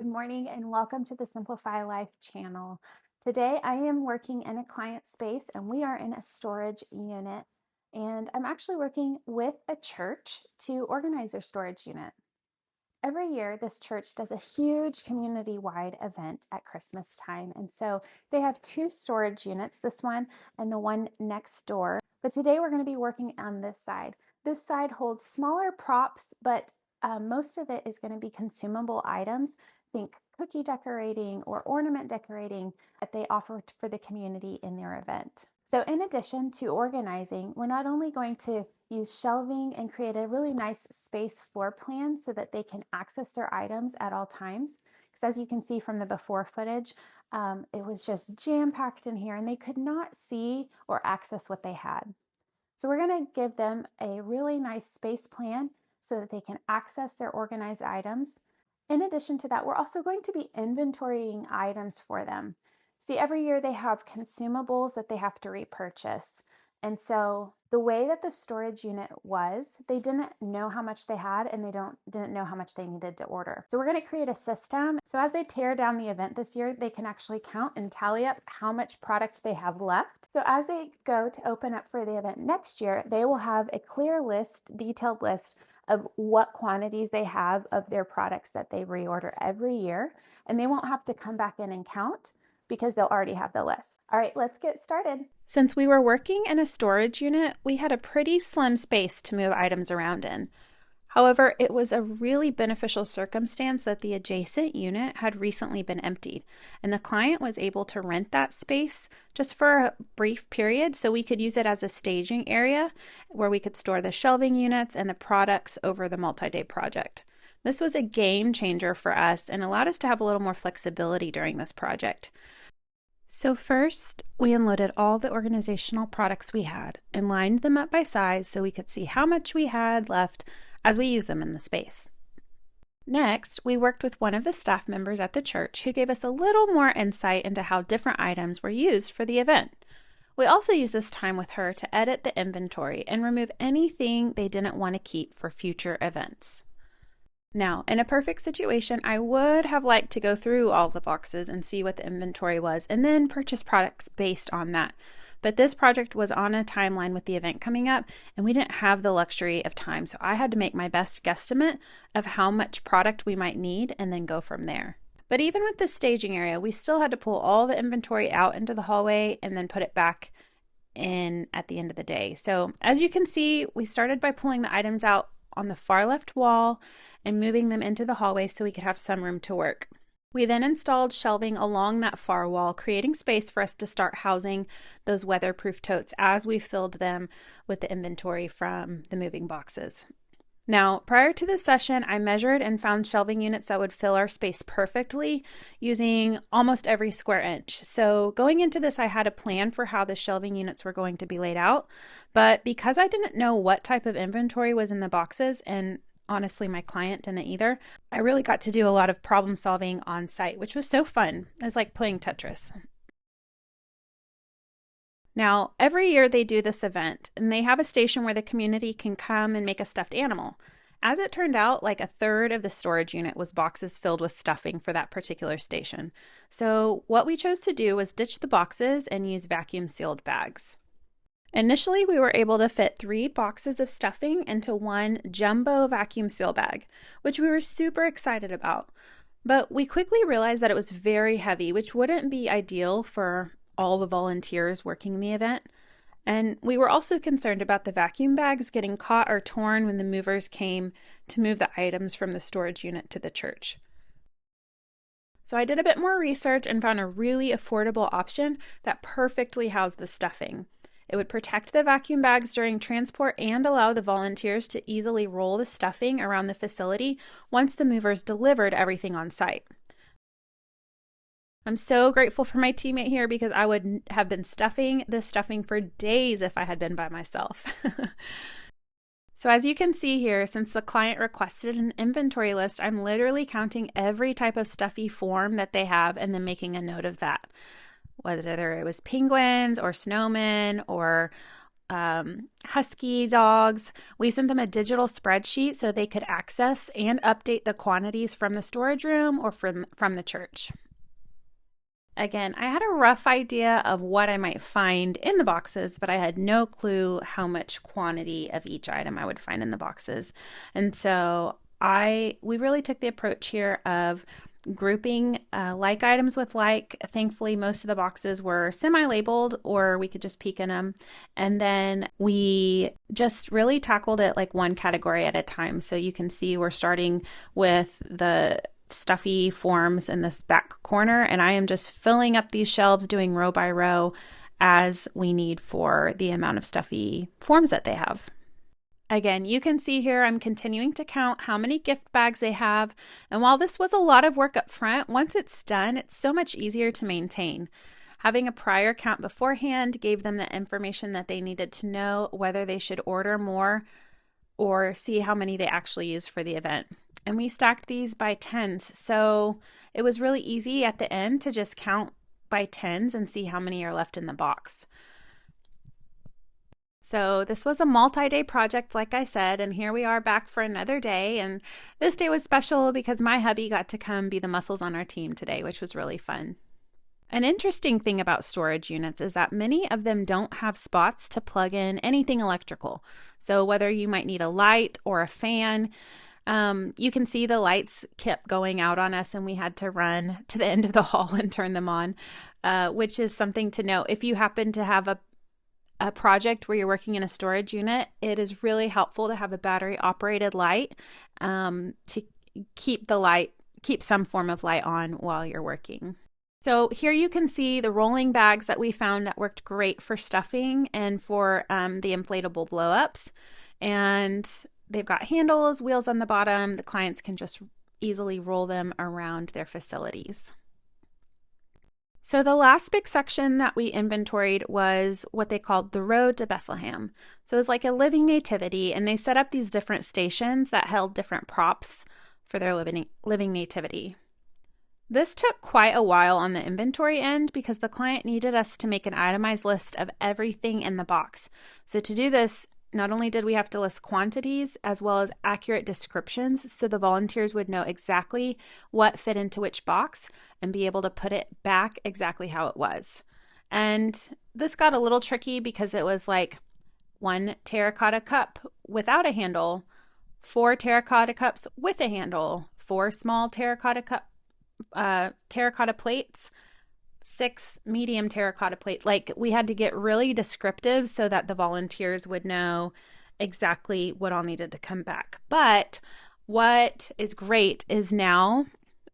Good morning and welcome to the SIMPLI-FI Life channel. Today I am working in a client space and we are in a storage unit, and I'm actually working with a church to organize their storage unit. Every year this church does a huge community-wide event at Christmas time, and so they have two storage units, this one and the one next door. But today we're going to be working on this side. This side holds smaller props, but most of it is going to be consumable items. Think cookie decorating or ornament decorating that they offer for the community in their event. So in addition to organizing, we're not only going to use shelving and create a really nice space floor plan so that they can access their items at all times, because as you can see from the before footage, it was just jam-packed in here and they could not see or access what they had. So we're going to give them a really nice space plan so that they can access their organized items. In addition to that, we're also going to be inventorying items for them. See, every year they have consumables that they have to repurchase. And so the way that the storage unit was, they didn't know how much they had and they didn't know how much they needed to order. So we're going to create a system. So as they tear down the event this year, they can actually count and tally up how much product they have left. So as they go to open up for the event next year, they will have a clear list, detailed list of what quantities they have of their products that they reorder every year. And they won't have to come back in and count because they'll already have the list. All right, let's get started. Since we were working in a storage unit, we had a pretty slim space to move items around in. However, it was a really beneficial circumstance that the adjacent unit had recently been emptied, and the client was able to rent that space just for a brief period so we could use it as a staging area where we could store the shelving units and the products over the multi-day project. This was a game changer for us and allowed us to have a little more flexibility during this project. So first, we unloaded all the organizational products we had and lined them up by size so we could see how much we had left as we use them in the space. Next, we worked with one of the staff members at the church who gave us a little more insight into how different items were used for the event. We also used this time with her to edit the inventory and remove anything they didn't want to keep for future events. Now, in a perfect situation, I would have liked to go through all the boxes and see what the inventory was and then purchase products based on that. But this project was on a timeline with the event coming up and we didn't have the luxury of time, so I had to make my best guesstimate of how much product we might need and then go from there. But even with the staging area, we still had to pull all the inventory out into the hallway and then put it back in at the end of the day. So as you can see, we started by pulling the items out on the far left wall and moving them into the hallway so we could have some room to work. We then installed shelving along that far wall, creating space for us to start housing those weatherproof totes as we filled them with the inventory from the moving boxes. Now, prior to this session, I measured and found shelving units that would fill our space perfectly using almost every square inch. So going into this, I had a plan for how the shelving units were going to be laid out, but because I didn't know what type of inventory was in the boxes, and honestly, my client didn't either, I really got to do a lot of problem solving on site, which was so fun. It was like playing Tetris. Now, every year they do this event, and they have a station where the community can come and make a stuffed animal. As it turned out, like a third of the storage unit was boxes filled with stuffing for that particular station. So what we chose to do was ditch the boxes and use vacuum sealed bags. Initially, we were able to fit 3 boxes of stuffing into one jumbo vacuum seal bag, which we were super excited about. But we quickly realized that it was very heavy, which wouldn't be ideal for all the volunteers working the event. And we were also concerned about the vacuum bags getting caught or torn when the movers came to move the items from the storage unit to the church. So I did a bit more research and found a really affordable option that perfectly housed the stuffing. It would protect the vacuum bags during transport and allow the volunteers to easily roll the stuffing around the facility once the movers delivered everything on site. I'm so grateful for my teammate here because I would have been stuffing this stuffing for days if I had been by myself. So as you can see here, since the client requested an inventory list, I'm literally counting every type of stuffy form that they have and then making a note of that. Whether it was penguins or snowmen or husky dogs. We sent them a digital spreadsheet so they could access and update the quantities from the storage room or from the church. Again, I had a rough idea of what I might find in the boxes, but I had no clue how much quantity of each item I would find in the boxes. And so we really took the approach here of grouping like items with like. Thankfully, most of the boxes were semi-labeled, or we could just peek in them. And then we just really tackled it like one category at a time. So you can see we're starting with the stuffy forms in this back corner, and I am just filling up these shelves, doing row by row as we need for the amount of stuffy forms that they have. Again, you can see here I'm continuing to count how many gift bags they have, and while this was a lot of work up front, once it's done, it's so much easier to maintain. Having a prior count beforehand gave them the information that they needed to know whether they should order more or see how many they actually use for the event. And we stacked these by tens, so it was really easy at the end to just count by tens and see how many are left in the box. So this was a multi-day project, like I said, and here we are back for another day. And this day was special because my hubby got to come be the muscles on our team today, which was really fun. An interesting thing about storage units is that many of them don't have spots to plug in anything electrical. So whether you might need a light or a fan, you can see the lights kept going out on us and we had to run to the end of the hall and turn them on, which is something to note. If you happen to have a project where you're working in a storage unit, it is really helpful to have a battery operated light to keep some form of light on while you're working. So here you can see the rolling bags that we found that worked great for stuffing and for the inflatable blow-ups. And they've got handles, wheels on the bottom. The clients can just easily roll them around their facilities. So the last big section that we inventoried was what they called the road to Bethlehem. So it was like a living nativity, and they set up these different stations that held different props for their living nativity. This took quite a while on the inventory end because the client needed us to make an itemized list of everything in the box. So to do this, not only did we have to list quantities as well as accurate descriptions so the volunteers would know exactly what fit into which box and be able to put it back exactly how it was. And this got a little tricky because it was like 1 terracotta cup without a handle, 4 terracotta cups with a handle, 4 small terracotta plates, 6 medium terracotta plate. Like, we had to get really descriptive so that the volunteers would know exactly what all needed to come back. But what is great is now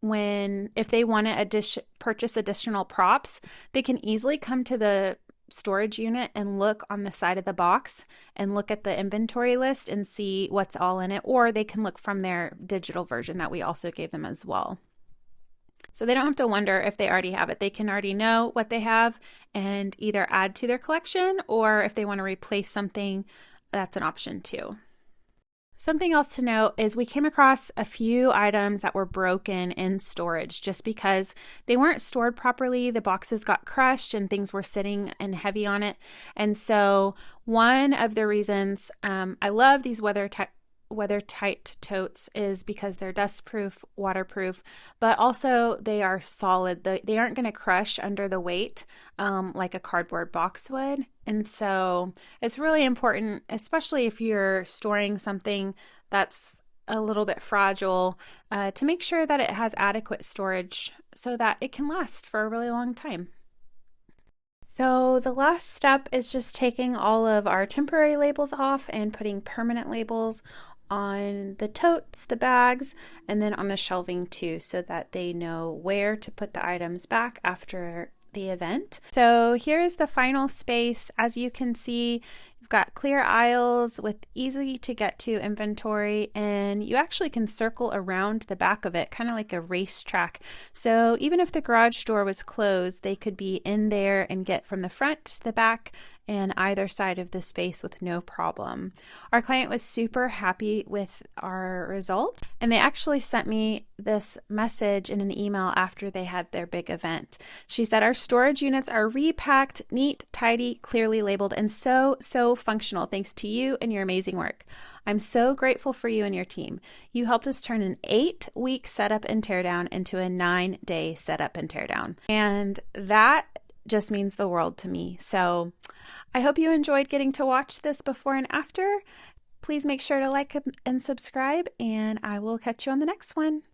if they want to purchase additional props, they can easily come to the storage unit and look on the side of the box and look at the inventory list and see what's all in it, or they can look from their digital version that we also gave them as well. So they don't have to wonder if they already have it. They can already know what they have and either add to their collection, or if they want to replace something, that's an option too. Something else to note is we came across a few items that were broken in storage just because they weren't stored properly. The boxes got crushed and things were sitting and heavy on it. And so one of the reasons I love these weather-tight totes is because they're dust-proof, waterproof, but also they are solid. They aren't going to crush under the weight like a cardboard box would. And so it's really important, especially if you're storing something that's a little bit fragile, to make sure that it has adequate storage so that it can last for a really long time. So the last step is just taking all of our temporary labels off and putting permanent labels on the totes, the bags, and then on the shelving too, so that they know where to put the items back after the event. So here's the final space. As you can see, you've got clear aisles with easy to get to inventory, and you actually can circle around the back of it, kind of like a racetrack. So even if the garage door was closed, they could be in there and get from the front to the back in either side of the space with no problem. Our client was super happy with our results, and they actually sent me this message in an email after they had their big event. She said, "Our storage units are repacked, neat, tidy, clearly labeled, and so functional thanks to you and your amazing work. I'm so grateful for you and your team. You helped us turn an 8-week setup and teardown into a 9-day setup and teardown." And that just means the world to me. So I hope you enjoyed getting to watch this before and after. Please make sure to like and subscribe, and I will catch you on the next one.